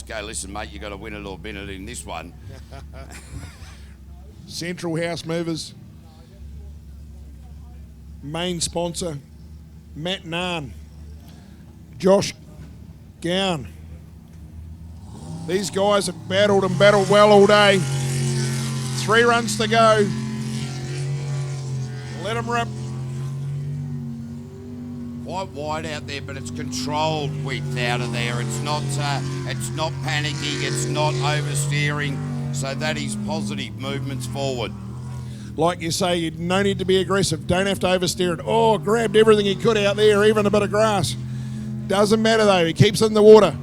just go, listen, mate, you got to win it or bin it in this one. Central House Movers. Main sponsor, Matt Nahn. Josh Gown. These guys have battled and battled well all day. 3 runs to go. Let them rip. Quite wide out there, but it's controlled width out of there. It's not panicking. It's not oversteering. So that is positive movements forward. Like you say, no need to be aggressive. Don't have to oversteer it. Oh, grabbed everything he could out there, even a bit of grass. Doesn't matter though. He keeps it in the water.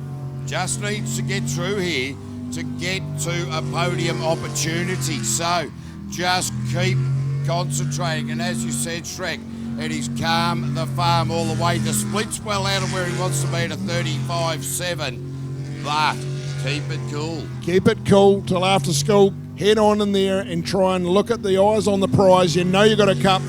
Just needs to get through here to get to a podium opportunity. So just keep concentrating. And as you said, Shrek, it is calm the farm all the way. The split's well out of where he wants to be at a 35.7. But keep it cool. Keep it cool till after school. Head on in there and try and look at the eyes on the prize. You know you got a cup.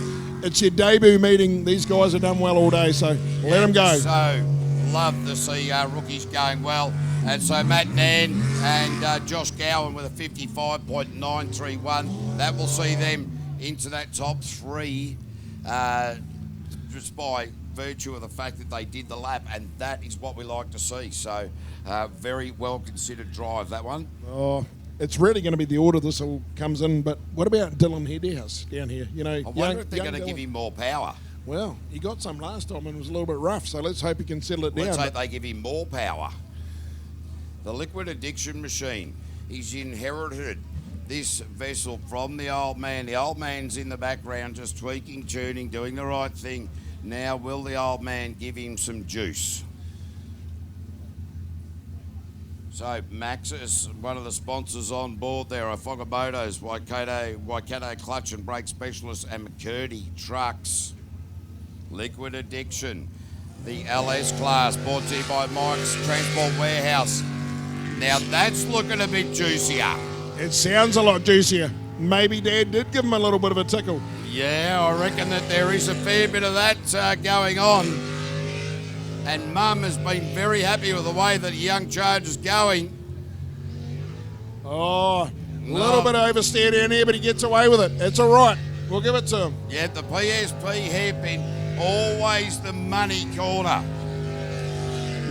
It's your debut meeting. These guys have done well all day, so let them go. So love to see rookies going well. And so Matt Nan and Josh Gowan with a 55.931. That will see them into that top 3 just by virtue of the fact that they did the lap, and that is what we like to see. So very well considered drive, that one. Oh, it's really going to be the order this all comes in, but what about Dylan Headhouse down here? You know, I wonder if they're going to give him more power. Well, he got some last time and it was a little bit rough, so let's hope he can settle it down. Let's hope they give him more power. The liquid addiction machine. He's inherited this vessel from the old man. The old man's in the background just tweaking, tuning, doing the right thing. Now will the old man give him some juice? So Maxis, one of the sponsors on board there are Fogamoto's, Waikato Clutch and Brake Specialists, and McCurdy Trucks. Liquid Addiction, the LS class, brought to you by Mike's Transport Warehouse. Now that's looking a bit juicier. It sounds a lot juicier. Maybe Dad did give him a little bit of a tickle. Yeah, I reckon that there is a fair bit of that going on. And Mum has been very happy with the way that the young charge is going. Oh, a little bit oversteer down here, but he gets away with it. It's all right. We'll give it to him. Yeah, the PSP hairpin, always the money corner.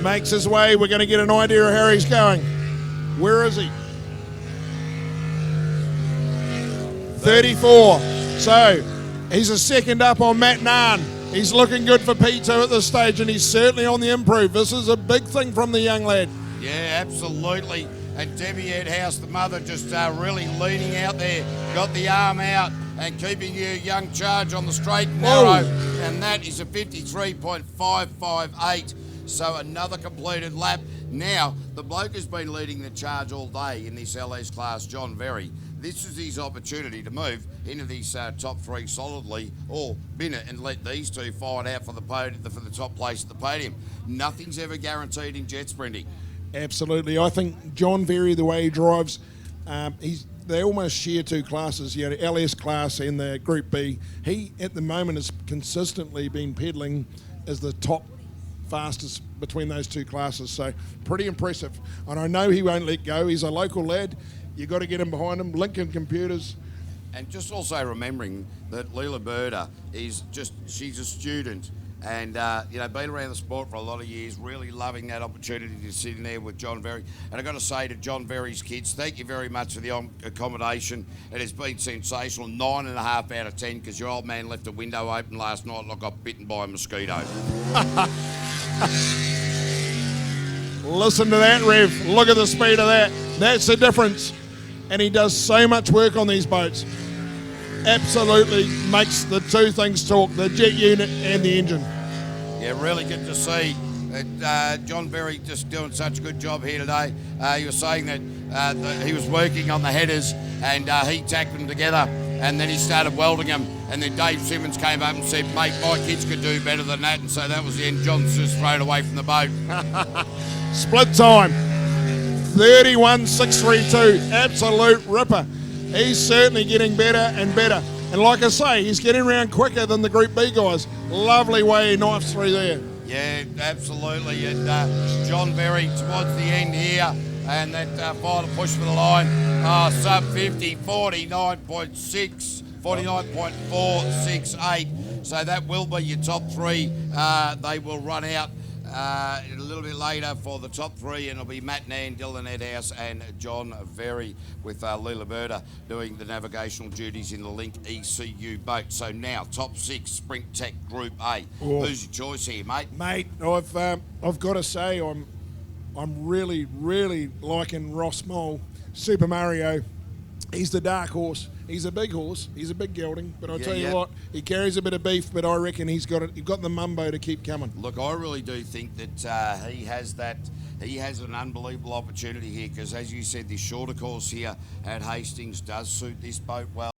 Makes his way. We're going to get an idea of how he's going. Where is he? 34. So he's a second up on Matt Nahn. He's looking good for P2 at this stage, and he's certainly on the improve. This is a big thing from the young lad. Yeah, absolutely. And Debbie Edhouse, the mother, just really leaning out there, got the arm out and keeping your young charge on the straight and narrow. Whoa. And that is a 53.558. So another completed lap. Now, the bloke has been leading the charge all day in this LS class, John Very. This is his opportunity to move into these top 3 solidly, or bin it and let these two fight out for the podium, for the top place at the podium. Nothing's ever guaranteed in jet sprinting. Absolutely. I think John Very, the way he drives, they almost share 2 classes, you know, the LS class and the Group B. He, at the moment, has consistently been pedaling as the top fastest between those 2 classes, so pretty impressive. And I know he won't let go. He's a local lad. You got to get him behind him. Lincoln Computers. And just also remembering that Leela Berda she's a student and, been around the sport for a lot of years, really loving that opportunity to sit in there with John Very. And I've got to say to John Very's kids, thank you very much for the accommodation. It has been sensational. 9.5 out of 10, because your old man left a window open last night and I got bitten by a mosquito. Listen to that, Rev. Look at the speed of that. That's the difference. And he does so much work on these boats. Absolutely makes the 2 things talk, the jet unit and the engine. Yeah, really good to see. John Very just doing such a good job here today. He was saying that he was working on the headers and he tacked them together, and then he started welding them, and then Dave Simmons came up and said, mate, my kids could do better than that, and so that was the end. John's just thrown away from the boat. Split time. 31.632, absolute ripper. He's certainly getting better and better. And like I say, he's getting around quicker than the Group B guys. Lovely way he knifes through there. Yeah, absolutely. And John Very, towards the end here, and that final push for the line, sub 50, 49.6, 49.468. So that will be your top three. They will run out a little bit later for the top three, and it'll be Matt Nan, Dylan Edhouse, and John Very, with Leela Berta doing the navigational duties in the Link ECU boat. So now, top six, Sprint Tech Group A. Oh. Who's your choice here, mate? Mate, I've got to say I'm really liking Ross Mole, Super Mario. He's the dark horse. He's a big horse. He's a big gelding. But I'll tell you what, he carries a bit of beef, but I reckon he's got the mumbo to keep coming. Look, I really do think that he has an unbelievable opportunity here, because, as you said, this shorter course here at Hastings does suit this boat well.